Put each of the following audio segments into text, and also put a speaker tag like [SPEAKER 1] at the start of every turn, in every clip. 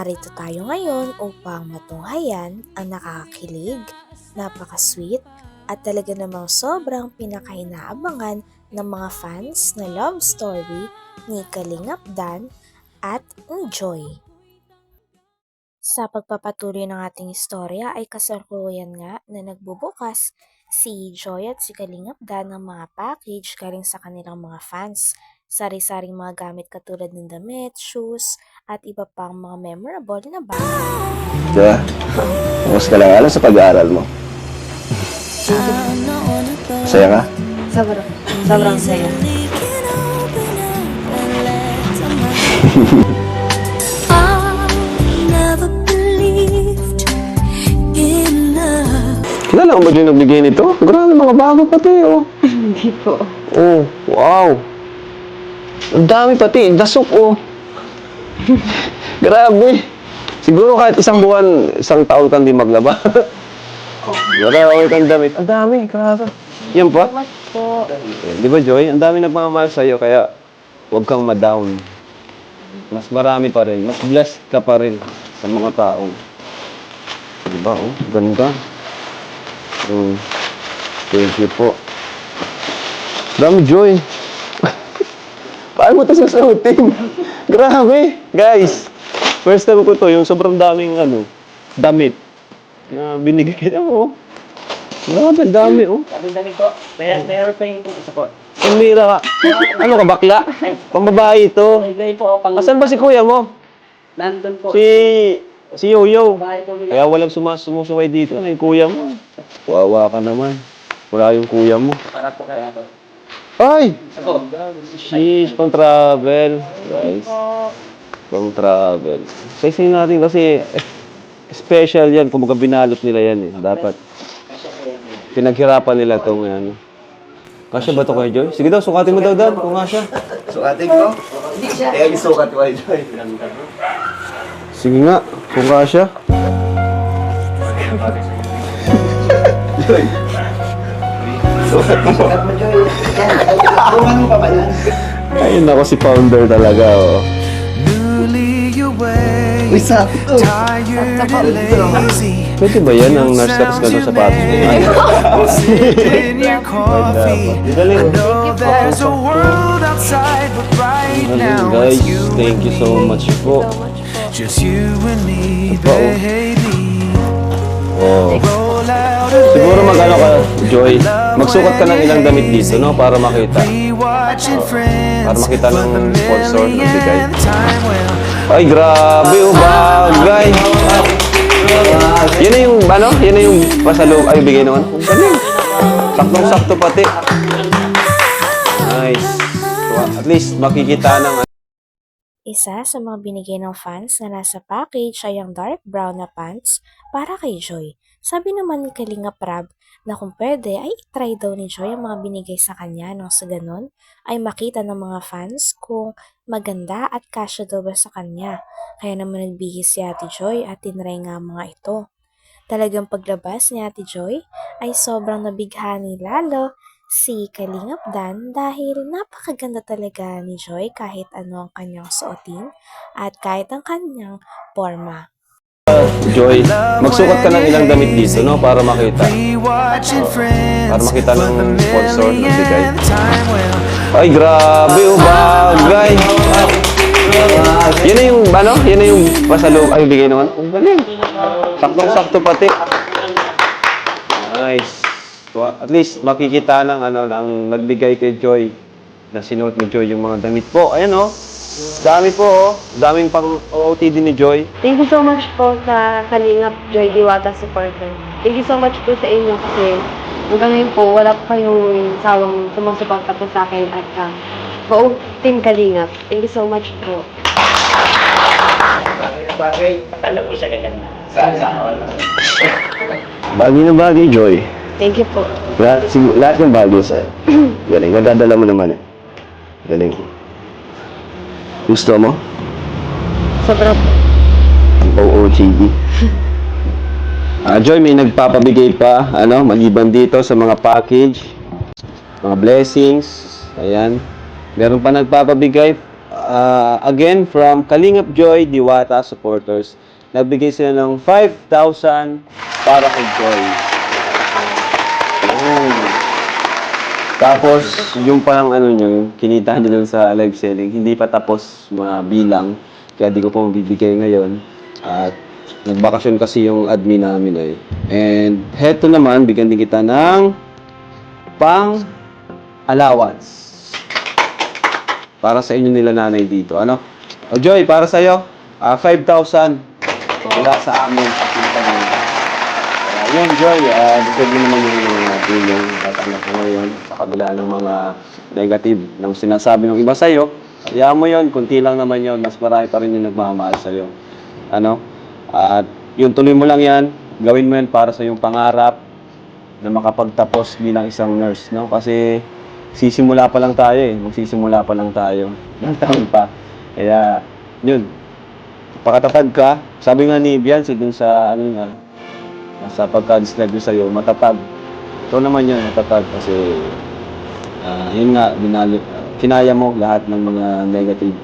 [SPEAKER 1] Narito tayo ngayon upang matunghayan ang nakakakilig, napaka-sweet at talaga namang sobrang pinakainaabangan ng mga fans na love story ni Kalingap Dan at ni Joy. Sa pagpapatuloy ng ating istorya ay kasalukuyan nga na nagbubukas si Joy at si Kalingap Dan ng mga package galing sa kanilang mga fans. Sari-saring mga gamit katulad ng damit, shoes, at iba pang mga memorable na bagay.
[SPEAKER 2] Diba? Kumusta lang alam sa pag-aaral mo? Masaya ka?
[SPEAKER 3] Sobrang saya.
[SPEAKER 2] Kilala mo ba yung nagbigay nito? Grabe, mga bago pati, oh.
[SPEAKER 3] Hindi po.
[SPEAKER 2] Oh, wow. Ang dami pati, dasok, oh. Grabe. Siguro kahit isang buwan, isang taon kang di maglaba. Grabe kang damit. Ang dami, grabe. Yan pa?
[SPEAKER 3] Salamat po.
[SPEAKER 2] Di ba, Joy? Ang dami nagmamahal sa'yo, kaya huwag kang ma-down. Mas marami pa rin. Mas blessed ka pa rin sa mga taong. Di ba, oh? Ganda. Thank you po. Dami, Joy. Paano mo ito sasahutin? Grabe, guys. First time ko to, yung sobrang daming damit na binigay mo. Grabe, dami, oh.
[SPEAKER 4] Dami po. Meron pa yung isa po.
[SPEAKER 2] Pamira ka. Ano ka, bakla? Pambabae ito.
[SPEAKER 4] Bigay po pang...
[SPEAKER 2] Asan ba si kuya mo?
[SPEAKER 4] Nandun po.
[SPEAKER 2] Si Yoyo.
[SPEAKER 4] Bahay po.
[SPEAKER 2] Kaya walang sumusuway dito. Ano yung kuya mo? Wawa ka naman. Wala yung kuya mo.
[SPEAKER 4] Para po kaya po.
[SPEAKER 2] Ay!
[SPEAKER 4] Ako.
[SPEAKER 2] Sheesh, pang travel. Guys. Pang travel. Saysay natin kasi special yan. Kung binalot nila yan eh. Dapat. Pinaghirapan nila itong ano. Kasya ba ito kayo, Joy? Sige daw, sukatin mo daw, Dad. Kung nga siya.
[SPEAKER 5] Sukatin ko? Hindi siya. Kaya isukat ko ay Joy.
[SPEAKER 2] Sige nga, kung nga siya.
[SPEAKER 5] Joy. Sukat mo, Joy. Kung ano pa ba yan?
[SPEAKER 2] Ayun ako si Founder talaga, oh.
[SPEAKER 5] Uy, sabi to.
[SPEAKER 2] Pwede ba yan ang nurse ka ng sapatos mo? Ay. Galing. Galing, guys. Thank you so much po. Oh. Siguro mag-ano ka, Joy. Magsukat ka ng ilang damit dito, no? Para makita. Para makita ng sponsor ng bigay. Ay, grabe, oh, bagay. Yan na yung, ano? Yan na yung pasalong, ay, bigay naman. Galing. Saktong-sakto pati. Nice. So, at least, makikita ng
[SPEAKER 1] Isa sa mga binigay ng fans na nasa package ay ang dark brown na pants para kay Joy. Sabi naman ni Kalingap Rab na kung pwede ay itry daw ni Joy ang mga binigay sa kanya nang sa ganun ay makita ng mga fans kung maganda at kasya daw ba sa kanya. Kaya naman nagbihis si Ate Joy at tinry nga ang mga ito. Talagang paglabas ni Ate Joy ay sobrang nabighani lalo si Kalingap Dan dahil napakaganda talaga ni Joy kahit ano ang kanyang suotin at kahit ang kanyang forma.
[SPEAKER 2] Joy. Magsukat ka ng ilang damit dito, no? Para makita. Para makita ng sponsor ng bigay. Ay, grabe, oh, bagay. Yan na yung, ano? Yan na yung pasalong, ay, bigay naman. Ang galing. Saktong-sakto pati. Nice. So, at least makikita ng ano ng nagbigay kay Joy na sinuot ni Joy yung mga damit po. Ayan, oh. Dami po, oh. Daming pang OOTD ni Joy.
[SPEAKER 3] Thank you so much po sa Kalingap Joy Diwata supporter. Thank you so much po sa inyo kasi hanggang ngayon po wala po kayong sawang sumusuporta po sa akin at buong Team Kalingap. Thank you so much po.
[SPEAKER 5] Bagay.
[SPEAKER 4] Alam ko siya gaganda.
[SPEAKER 5] Saan?
[SPEAKER 2] Bagay na bagay, Joy.
[SPEAKER 3] Thank you po.
[SPEAKER 2] Lahat ng bagay sa'yo. Galing. Nadadala mo naman eh. Galing. Gusto mo?
[SPEAKER 3] Sobra po.
[SPEAKER 2] OOTD. Joy, may nagpapabigay pa, maliban dito sa mga package, mga blessings, ayan. Meron pa nagpapabigay, again, from Kalingap Joy Diwata supporters, nagbigay sila ng 5,000 para kay Joy. Ayun. Tapos, yung parang ano nyo, yung kinita nyo dun sa live selling, hindi pa tapos mga bilang, kaya di ko po mabibigay ngayon. At nagbakasyon kasi yung admin namin ay. And heto naman, bigyan din kita ng pang allowance. Para sa inyo nila nanay dito. Ano? O Joy, para sa'yo, 5,000 mula sa amin sa kita namin. Yun, Joy, depende naman yung tulong tatanggap mo ngayon sa kabila ng mga negative ng sinasabi ng iba sa'yo. Hayaan mo yun, kunti lang naman yun, mas marami pa rin yung nagmamahal sa'yo. Ano? At yun, tuloy mo lang yan, gawin mo yan para sa iyong pangarap na makapagtapos bilang isang nurse, no? Kasi sisimula pa lang tayo eh, magsisimula pa lang tayo. Ilang taon pa. Kaya, yun, pakatatag ka. Sabi nga ni Biancy dun sa, ano nga, sa pagka-describe ko sa'yo, matatag. Ito naman yun, matatag kasi yun nga, kinaya mo lahat ng mga negative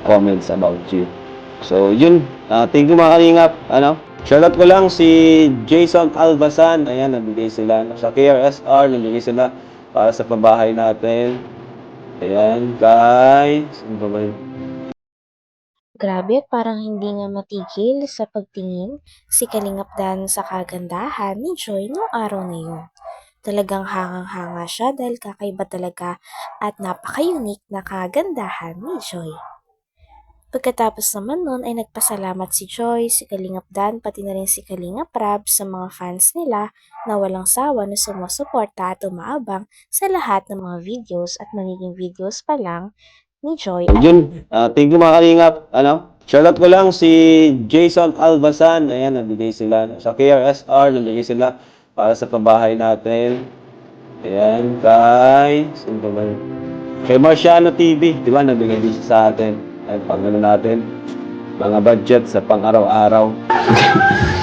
[SPEAKER 2] comments about you. So, yun. Thank you mga kalingap. Ano? Shoutout ko lang si Jason Albasan. Ayan, nabigay sila. Sa KRSR, nabigay sila para sa pabahay natin. Ayan, guys. Ano ba ba yun?
[SPEAKER 1] Grabe at parang hindi nga matigil sa pagtingin si Kalingap Dan sa kagandahan ni Joy noong araw na yun. Talagang hangang-hanga siya dahil kakaiba talaga at napaka-unique na kagandahan ni Joy. Pagkatapos naman nun ay nagpasalamat si Joy, si Kalingap Dan, pati na rin si Kalingap Rab sa mga fans nila na walang sawa na sumusuporta at umaabang sa lahat ng mga videos at magiging videos pa lang ni Joy.
[SPEAKER 2] Yun, thank you mga kalingap. Ano? Shoutout ko lang si Jason Albasan. Ayan, nabigay sila. Sa KRSR, nabigay sila para sa pabahay natin. Ayan, guys. Ano ba ba yun? Kay Marciano TV, di ba? Nabigay din siya sa atin. Ay, pang ano natin, mga budget sa pang-araw-araw.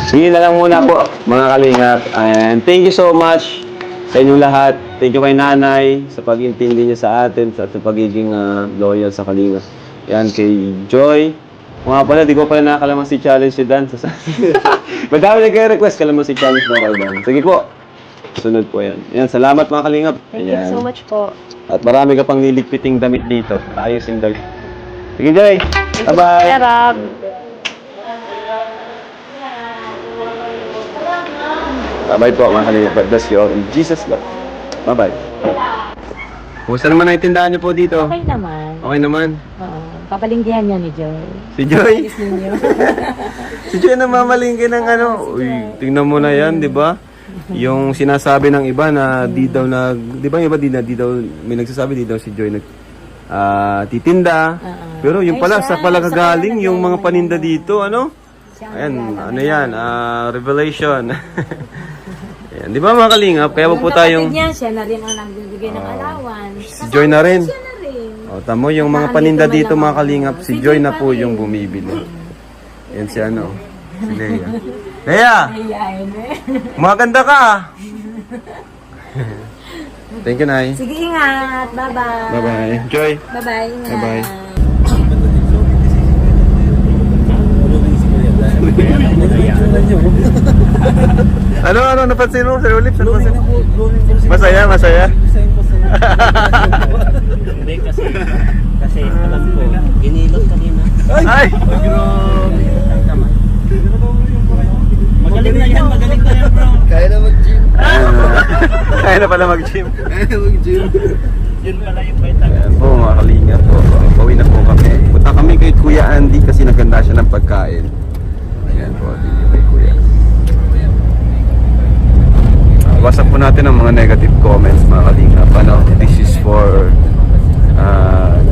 [SPEAKER 2] Sige na lang muna po, mga kalingap. And thank you so much sa inyong lahat. Thank you kay nanay sa pag-intindi niya sa atin, sa pagiging loyal sa kalingap. Yan, kay Joy. Mga pala, di ko pala nakakalaman si Challenge si Dan. Madami nag-request kalaman si Challenge mo kay Dan. Sige po. Sunod po yan. Yan, salamat mga kalingap.
[SPEAKER 3] Thank you so much po.
[SPEAKER 2] At marami ka pang liligpiting damit dito. Ayos yung damit. Sige, Joy. Bye-bye.
[SPEAKER 3] Kuya Rob.
[SPEAKER 2] Bye-bye po mga kalingap. God bless you all. In Jesus' love. Bye-bye. Kumusta naman ang tindahan niyo po dito?
[SPEAKER 6] Okay naman.
[SPEAKER 2] Okay naman.
[SPEAKER 6] Oo. Papalinggihan niya ni Joy.
[SPEAKER 2] Si Joy.
[SPEAKER 6] Ayos ninyo.
[SPEAKER 2] Si Joy namamalingki ng ano. Uy, tingnan mo na yan, di ba? Yung sinasabi ng iba na di daw di ba yung iba di daw, may nagsasabi di daw si Joy titinda. Pero yung pala, sa pala kagaling yung mga paninda dito, ano? Ayan, ano yan, revelation. Ayan, di ba mga kalingap? Kaya wag po tayong...
[SPEAKER 6] Niya, siya na rin ang nagbibigay ng allowance.
[SPEAKER 2] Si Joy na rin.
[SPEAKER 6] Siya na rin.
[SPEAKER 2] O, tamo yung mga paninda dito mga kalingap, si Joy na po yung bumibili. Yan si ano, si Leia. Leia!
[SPEAKER 6] Ayan eh.
[SPEAKER 2] Maganda ka! Thank you, Nay.
[SPEAKER 6] Sige, ingat. Bye-bye.
[SPEAKER 2] Bye-bye. Joy!
[SPEAKER 6] Bye-bye. Ingat.
[SPEAKER 2] Bye-bye. Ano, napansin mo, Sir Olip? Masaya?
[SPEAKER 4] Hindi kasi alam ko, ginilot kanina.
[SPEAKER 2] Ay!
[SPEAKER 4] Magaling na yan bro.
[SPEAKER 5] Kaya na mag-gym.
[SPEAKER 2] Kaya na pala mag-gym.
[SPEAKER 5] Kaya na mag-gym.
[SPEAKER 4] Yun pala yung beta.
[SPEAKER 2] Ayan po, mga kalingap po. Pauwi na po kami. Punta kami kay Kuya Andy kasi naganda siya ng pagkain. Ayan po, dito kay Kuya. Wasak po natin ang mga negative comments, mga kalingap. Ano, this is for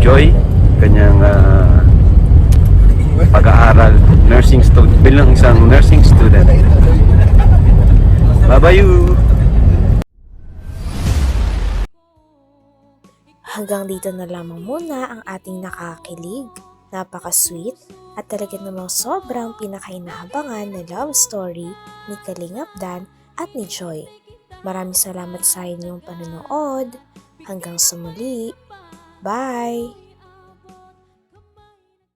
[SPEAKER 2] Joy, kanyang pag-aaral, nursing student, bilang isang nursing student. Bye-bye you!
[SPEAKER 1] Hanggang dito na lamang muna ang ating nakakilig, napaka-sweet at talaga namang sobrang pinakainaabangan na love story ni Kalingap Dan at ni Joy. Maraming salamat sa inyong panonood. Hanggang sa muli. Bye!